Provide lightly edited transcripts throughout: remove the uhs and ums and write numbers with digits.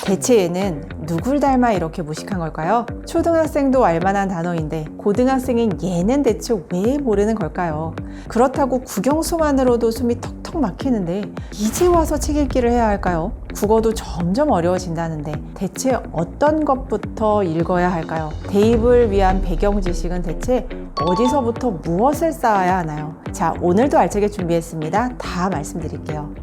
대체 얘는 누굴 닮아 이렇게 무식한 걸까요? 초등학생도 알만한 단어인데 고등학생인 얘는 대체 왜 모르는 걸까요? 그렇다고 국영수만으로도 숨이 턱턱 막히는데 이제 와서 책 읽기를 해야 할까요? 국어도 점점 어려워진다는데 대체 어떤 것부터 읽어야 할까요? 대입을 위한 배경 지식은 대체 어디서부터 무엇을 쌓아야 하나요? 자, 오늘도 알차게 준비했습니다. 다 말씀드릴게요.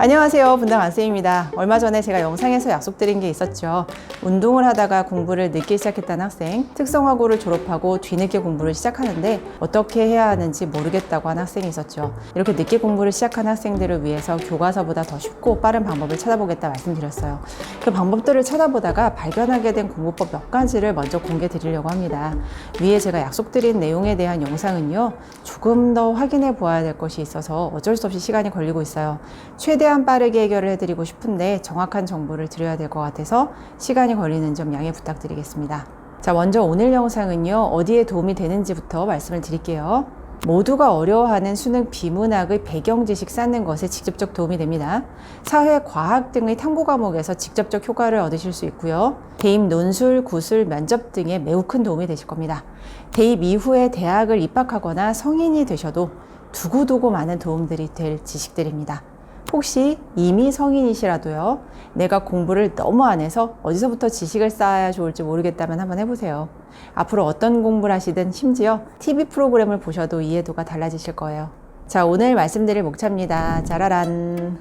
안녕하세요, 분당 안쌤입니다. 얼마 전에 제가 영상에서 약속드린 게 있었죠. 운동을 하다가 공부를 늦게 시작했다는 학생, 특성화고를 졸업하고 뒤늦게 공부를 시작하는데 어떻게 해야 하는지 모르겠다고 한 학생이 있었죠. 이렇게 늦게 공부를 시작한 학생들을 위해서 교과서보다 더 쉽고 빠른 방법을 찾아보겠다 말씀드렸어요. 그 방법들을 찾아보다가 발견하게 된 공부법 몇 가지를 먼저 공개 드리려고 합니다. 위에 제가 약속드린 내용에 대한 영상은요, 조금 더 확인해 보아야 될 것이 있어서 어쩔 수 없이 시간이 걸리고 있어요. 최대한 빠르게 해결을 해드리고 싶은데 정확한 정보를 드려야 될 것 같아서 시간이 걸리는 점 양해 부탁드리겠습니다. 자, 먼저 오늘 영상은요, 어디에 도움이 되는지부터 말씀을 드릴게요. 모두가 어려워하는 수능 비문학의 배경 지식 쌓는 것에 직접적 도움이 됩니다. 사회, 과학 등의 탐구 과목에서 직접적 효과를 얻으실 수 있고요. 대입 논술, 구술, 면접 등에 매우 큰 도움이 되실 겁니다. 대입 이후에 대학을 입학하거나 성인이 되셔도 두고두고 많은 도움들이 될 지식들입니다. 혹시 이미 성인이시라도요, 내가 공부를 너무 안 해서 어디서부터 지식을 쌓아야 좋을지 모르겠다면 한번 해보세요. 앞으로 어떤 공부를 하시든 심지어 TV 프로그램을 보셔도 이해도가 달라지실 거예요. 자, 오늘 말씀드릴 목차입니다. 짜라란.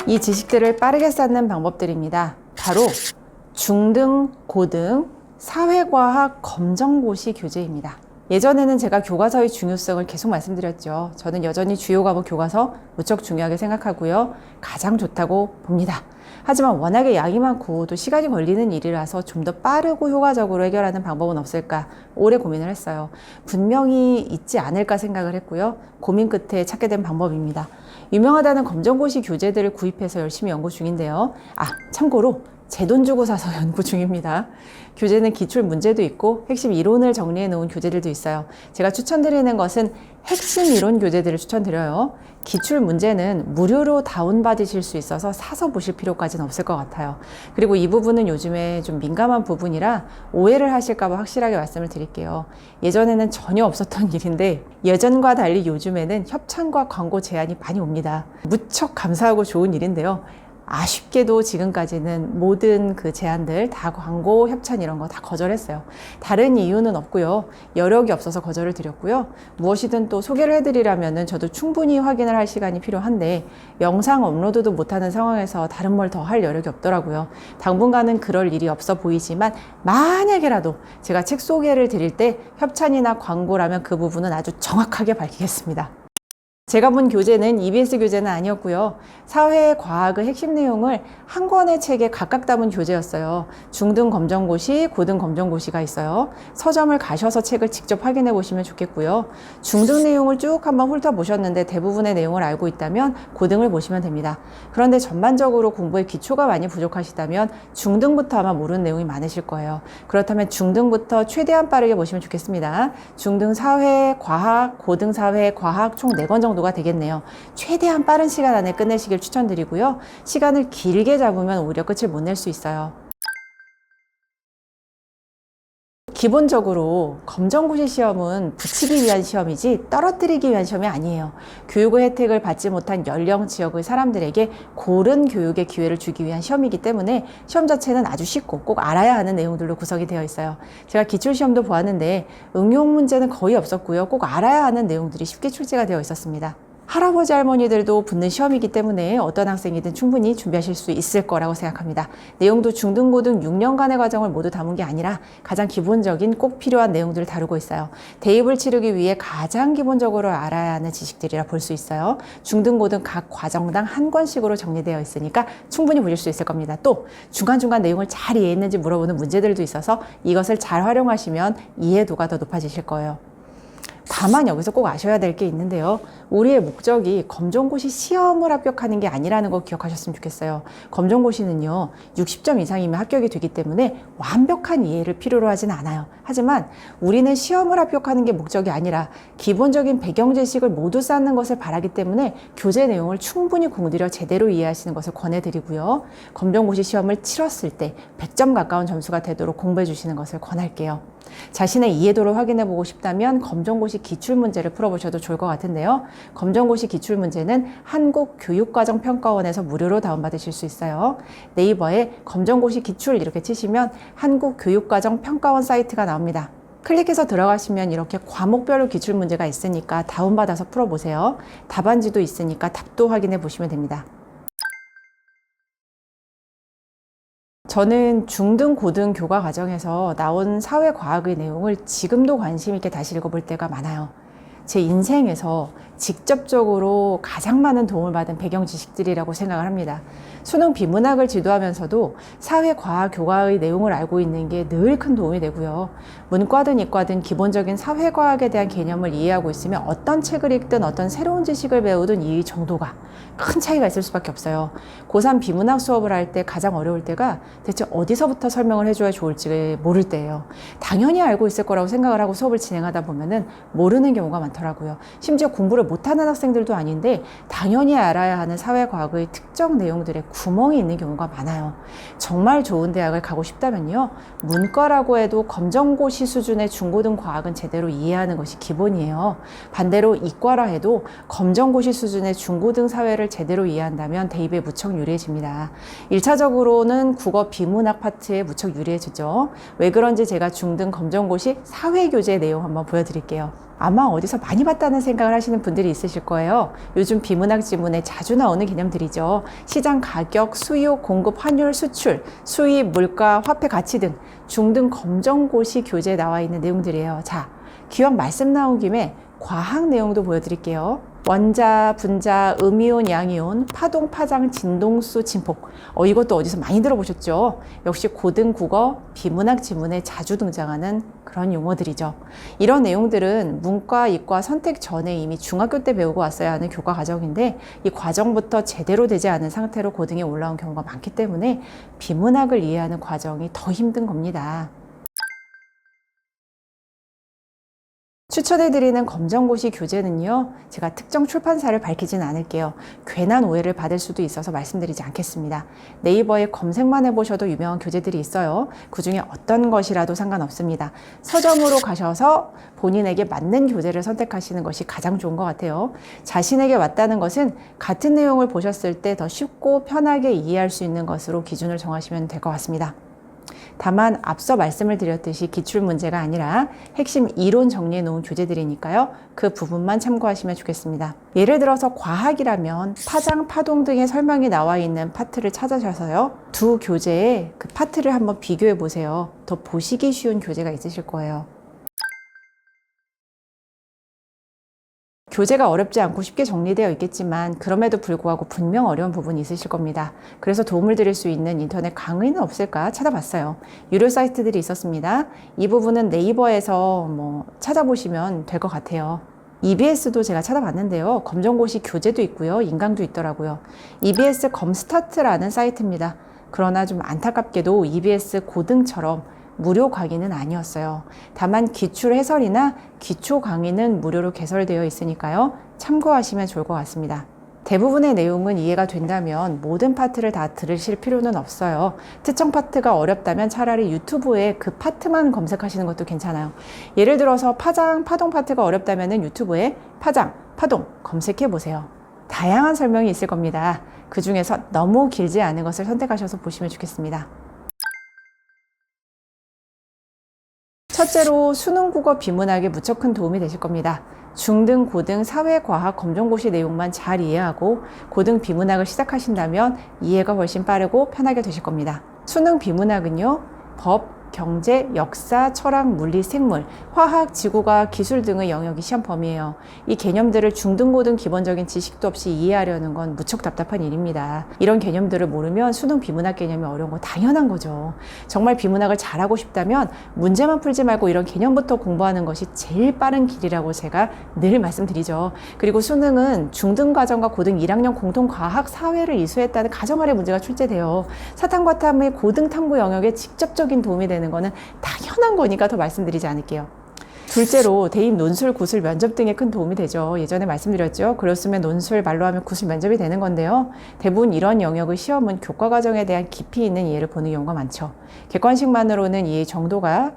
이 지식들을 빠르게 쌓는 방법들입니다. 바로 중등, 고등, 사회과학 검정고시 교재입니다. 예전에는 제가 교과서의 중요성을 계속 말씀드렸죠. 저는 여전히 주요 과목 교과서 무척 중요하게 생각하고요. 가장 좋다고 봅니다. 하지만 워낙에 양이 많고 또 시간이 걸리는 일이라서 좀 더 빠르고 효과적으로 해결하는 방법은 없을까 오래 고민을 했어요. 분명히 있지 않을까 생각을 했고요. 고민 끝에 찾게 된 방법입니다. 유명하다는 검정고시 교재들을 구입해서 열심히 연구 중인데요. 참고로 제 돈 주고 사서 연구 중입니다. 교재는 기출 문제도 있고 핵심 이론을 정리해 놓은 교재들도 있어요. 제가 추천드리는 것은 핵심 이론 교재들을 추천드려요. 기출 문제는 무료로 다운받으실 수 있어서 사서 보실 필요까지는 없을 것 같아요. 그리고 이 부분은 요즘에 좀 민감한 부분이라 오해를 하실까 봐 확실하게 말씀을 드릴게요. 예전에는 전혀 없었던 일인데 예전과 달리 요즘에는 협찬과 광고 제안이 많이 옵니다. 무척 감사하고 좋은 일인데요. 아쉽게도 지금까지는 모든 그 제안들 다 광고, 협찬 이런 거 다 거절했어요. 다른 이유는 없고요. 여력이 없어서 거절을 드렸고요. 무엇이든 또 소개를 해드리려면은 저도 충분히 확인을 할 시간이 필요한데 영상 업로드도 못하는 상황에서 다른 뭘 더 할 여력이 없더라고요. 당분간은 그럴 일이 없어 보이지만 만약에라도 제가 책 소개를 드릴 때 협찬이나 광고라면 그 부분은 아주 정확하게 밝히겠습니다. 제가 본 교재는 EBS 교재는 아니었고요. 사회, 과학의 핵심 내용을 한 권의 책에 각각 담은 교재였어요. 중등 검정고시, 고등 검정고시가 있어요. 서점을 가셔서 책을 직접 확인해 보시면 좋겠고요. 중등 내용을 쭉 한번 훑어보셨는데 대부분의 내용을 알고 있다면 고등을 보시면 됩니다. 그런데 전반적으로 공부에 기초가 많이 부족하시다면 중등부터 아마 모르는 내용이 많으실 거예요. 그렇다면 중등부터 최대한 빠르게 보시면 좋겠습니다. 중등 사회, 과학, 고등 사회, 과학 총 4권 정도가 되겠네요. 최대한 빠른 시간 안에 끝내시길 추천드리고요. 시간을 길게 잡으면 오히려 끝을 못 낼 수 있어요. 기본적으로 검정고시 시험은 붙이기 위한 시험이지 떨어뜨리기 위한 시험이 아니에요. 교육의 혜택을 받지 못한 연령 지역의 사람들에게 고른 교육의 기회를 주기 위한 시험이기 때문에 시험 자체는 아주 쉽고 꼭 알아야 하는 내용들로 구성이 되어 있어요. 제가 기출시험도 보았는데 응용 문제는 거의 없었고요. 꼭 알아야 하는 내용들이 쉽게 출제가 되어 있었습니다. 할아버지 할머니들도 붙는 시험이기 때문에 어떤 학생이든 충분히 준비하실 수 있을 거라고 생각합니다. 내용도 중등, 고등 6년간의 과정을 모두 담은 게 아니라 가장 기본적인 꼭 필요한 내용들을 다루고 있어요. 대입을 치르기 위해 가장 기본적으로 알아야 하는 지식들이라 볼 수 있어요. 중등, 고등 각 과정당 한 권씩으로 정리되어 있으니까 충분히 보실 수 있을 겁니다. 또 중간중간 내용을 잘 이해했는지 물어보는 문제들도 있어서 이것을 잘 활용하시면 이해도가 더 높아지실 거예요. 다만 여기서 꼭 아셔야 될 게 있는데요. 우리의 목적이 검정고시 시험을 합격하는 게 아니라는 거 기억하셨으면 좋겠어요. 검정고시는요, 60점 이상이면 합격이 되기 때문에 완벽한 이해를 필요로 하진 않아요. 하지만 우리는 시험을 합격하는 게 목적이 아니라 기본적인 배경 지식을 모두 쌓는 것을 바라기 때문에 교재 내용을 충분히 공들여 제대로 이해하시는 것을 권해드리고요. 검정고시 시험을 치렀을 때 100점 가까운 점수가 되도록 공부해 주시는 것을 권할게요. 자신의 이해도를 확인해 보고 싶다면 검정고시 기출문제를 풀어보셔도 좋을 것 같은데요. 검정고시 기출문제는 한국교육과정평가원에서 무료로 다운받으실 수 있어요. 네이버에 검정고시 기출 이렇게 치시면 한국교육과정평가원 사이트가 나옵니다. 클릭해서 들어가시면 이렇게 과목별로 기출문제가 있으니까 다운받아서 풀어보세요. 답안지도 있으니까 답도 확인해 보시면 됩니다. 저는 중등, 고등 교과 과정에서 나온 사회과학의 내용을 지금도 관심 있게 다시 읽어볼 때가 많아요. 제 인생에서 직접적으로 가장 많은 도움을 받은 배경 지식들이라고 생각을 합니다. 수능 비문학을 지도하면서도 사회과학 교과의 내용을 알고 있는 게 늘 큰 도움이 되고요. 문과든 이과든 기본적인 사회과학에 대한 개념을 이해하고 있으면 어떤 책을 읽든 어떤 새로운 지식을 배우든 이 정도가 큰 차이가 있을 수밖에 없어요. 고3 비문학 수업을 할 때 가장 어려울 때가 대체 어디서부터 설명을 해줘야 좋을지 모를 때예요. 당연히 알고 있을 거라고 생각을 하고 수업을 진행하다 보면은 모르는 경우가 많더라고요. 심지어 공부를 못하는 학생들도 아닌데 당연히 알아야 하는 사회과학의 특정 내용들에 구멍이 있는 경우가 많아요. 정말 좋은 대학을 가고 싶다면요, 문과라고 해도 검정고시 수준의 중고등 과학은 제대로 이해하는 것이 기본이에요. 반대로 이과라 해도 검정고시 수준의 중고등 사회를 제대로 이해한다면 대입에 무척 유리해집니다. 1차적으로는 국어 비문학 파트에 무척 유리해지죠. 왜 그런지 제가 중등 검정고시 사회교재 내용 한번 보여드릴게요. 아마 어디서 많이 봤다는 생각을 하시는 분들이 있으실 거예요. 요즘 비문학 지문에 자주 나오는 개념들이죠. 시장 가격, 수요, 공급, 환율, 수출, 수입, 물가, 화폐 가치 등 중등 검정고시 교재에 나와 있는 내용들이에요. 자, 기왕 말씀 나온 김에 과학 내용도 보여드릴게요. 원자, 분자, 음이온, 양이온, 파동, 파장, 진동수, 진폭. 이것도 어디서 많이 들어보셨죠? 역시 고등 국어, 비문학 지문에 자주 등장하는 그런 용어들이죠. 이런 내용들은 문과, 이과 선택 전에 이미 중학교 때 배우고 왔어야 하는 교과 과정인데 이 과정부터 제대로 되지 않은 상태로 고등에 올라온 경우가 많기 때문에 비문학을 이해하는 과정이 더 힘든 겁니다. 추천해드리는 검정고시 교재는요, 제가 특정 출판사를 밝히진 않을게요. 괜한 오해를 받을 수도 있어서 말씀드리지 않겠습니다. 네이버에 검색만 해보셔도 유명한 교재들이 있어요. 그 중에 어떤 것이라도 상관없습니다. 서점으로 가셔서 본인에게 맞는 교재를 선택하시는 것이 가장 좋은 것 같아요. 자신에게 맞다는 것은 같은 내용을 보셨을 때 더 쉽고 편하게 이해할 수 있는 것으로 기준을 정하시면 될 것 같습니다. 다만 앞서 말씀을 드렸듯이 기출문제가 아니라 핵심 이론 정리해 놓은 교재들이니까요. 그 부분만 참고하시면 좋겠습니다. 예를 들어서 과학이라면 파장, 파동 등의 설명이 나와 있는 파트를 찾으셔서요. 두 교재의 그 파트를 한번 비교해 보세요. 더 보시기 쉬운 교재가 있으실 거예요. 교재가 어렵지 않고 쉽게 정리되어 있겠지만 그럼에도 불구하고 분명 어려운 부분이 있으실 겁니다. 그래서 도움을 드릴 수 있는 인터넷 강의는 없을까 찾아봤어요. 유료 사이트들이 있었습니다. 이 부분은 네이버에서 찾아보시면 될 것 같아요. EBS도 제가 찾아봤는데요. 검정고시 교재도 있고요. 인강도 있더라고요. EBS 검스타트라는 사이트입니다. 그러나 좀 안타깝게도 EBS 고등처럼 무료 강의는 아니었어요. 다만 기출 해설이나 기초 강의는 무료로 개설되어 있으니까요. 참고하시면 좋을 것 같습니다. 대부분의 내용은 이해가 된다면 모든 파트를 다 들으실 필요는 없어요. 특정 파트가 어렵다면 차라리 유튜브에 그 파트만 검색하시는 것도 괜찮아요. 예를 들어서 파장, 파동 파트가 어렵다면 유튜브에 파장, 파동 검색해 보세요. 다양한 설명이 있을 겁니다. 그 중에서 너무 길지 않은 것을 선택하셔서 보시면 좋겠습니다. 첫째로 수능 국어 비문학에 무척 큰 도움이 되실 겁니다. 중등, 고등, 사회과학, 검정고시 내용만 잘 이해하고 고등 비문학을 시작하신다면 이해가 훨씬 빠르고 편하게 되실 겁니다. 수능 비문학은요, 법, 경제, 역사, 철학, 물리, 생물, 화학, 지구과학, 기술 등의 영역이 시험 범위예요. 이 개념들을 중등고등 기본적인 지식도 없이 이해하려는 건 무척 답답한 일입니다. 이런 개념들을 모르면 수능 비문학 개념이 어려운 거 당연한 거죠. 정말 비문학을 잘하고 싶다면 문제만 풀지 말고 이런 개념부터 공부하는 것이 제일 빠른 길이라고 제가 늘 말씀드리죠. 그리고 수능은 중등과정과 고등 1학년 공통과학 사회를 이수했다는 가정 아래 문제가 출제돼요. 사탐과 탐의 고등 탐구 영역에 직접적인 도움이 되는 거는 당연한 거니까 더 말씀드리지 않을게요. 둘째로 대입 논술, 구술, 면접 등에 큰 도움이 되죠. 예전에 말씀드렸죠. 글로 쓰면 논술, 말로 하면 구술, 면접이 되는 건데요. 대부분 이런 영역의 시험은 교과 과정에 대한 깊이 있는 이해를 보는 경우가 많죠. 객관식만으로는 이해 정도가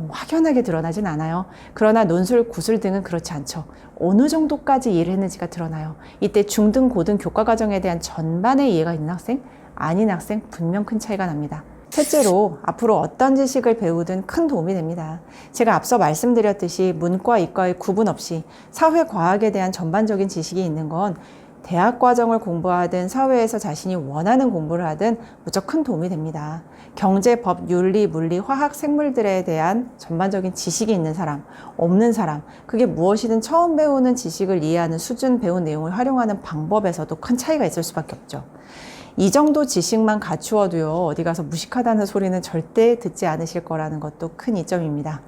확연하게 드러나진 않아요. 그러나 논술, 구술 등은 그렇지 않죠. 어느 정도까지 이해를 했는지가 드러나요. 이때 중등, 고등 교과 과정에 대한 전반의 이해가 있는 학생, 아닌 학생 분명 큰 차이가 납니다. 셋째로 앞으로 어떤 지식을 배우든 큰 도움이 됩니다. 제가 앞서 말씀드렸듯이 문과, 이과의 구분 없이 사회과학에 대한 전반적인 지식이 있는 건 대학 과정을 공부하든 사회에서 자신이 원하는 공부를 하든 무척 큰 도움이 됩니다. 경제, 법, 윤리, 물리, 화학, 생물들에 대한 전반적인 지식이 있는 사람, 없는 사람, 그게 무엇이든 처음 배우는 지식을 이해하는 수준 배운 내용을 활용하는 방법에서도 큰 차이가 있을 수밖에 없죠. 이 정도 지식만 갖추어도요, 어디 가서 무식하다는 소리는 절대 듣지 않으실 거라는 것도 큰 이점입니다.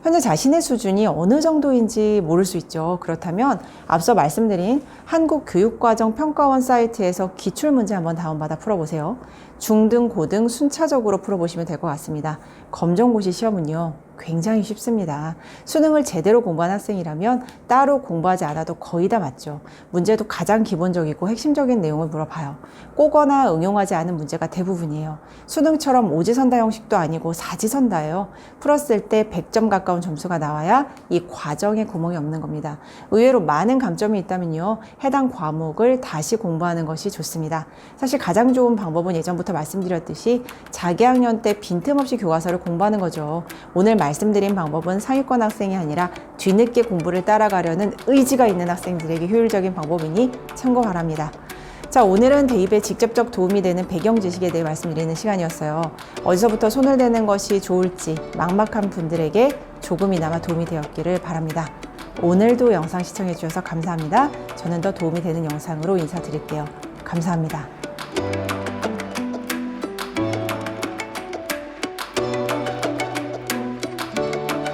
현재 자신의 수준이 어느 정도인지 모를 수 있죠. 그렇다면 앞서 말씀드린 한국교육과정평가원 사이트에서 기출문제 한번 다운받아 풀어보세요. 중등, 고등 순차적으로 풀어보시면 될 것 같습니다. 검정고시 시험은요, 굉장히 쉽습니다. 수능을 제대로 공부한 학생이라면 따로 공부하지 않아도 거의 다 맞죠. 문제도 가장 기본적이고 핵심적인 내용을 물어봐요. 꼬거나 응용하지 않은 문제가 대부분이에요. 수능처럼 오지선다 형식도 아니고 사지선다예요. 풀었을 때 100점 가까운 점수가 나와야 이 과정에 구멍이 없는 겁니다. 의외로 많은 감점이 있다면요, 해당 과목을 다시 공부하는 것이 좋습니다. 사실 가장 좋은 방법은 예전부터 말씀드렸듯이 자기 학년 때 빈틈없이 교과서를 공부하는 거죠. 오늘 말씀드린 방법은 상위권 학생이 아니라 뒤늦게 공부를 따라가려는 의지가 있는 학생들에게 효율적인 방법이니 참고 바랍니다. 자, 오늘은 대입에 직접적 도움이 되는 배경 지식에 대해 말씀드리는 시간이었어요. 어디서부터 손을 대는 것이 좋을지 막막한 분들에게 조금이나마 도움이 되었기를 바랍니다. 오늘도 영상 시청해 주셔서 감사합니다. 저는 더 도움이 되는 영상으로 인사드릴게요. 감사합니다.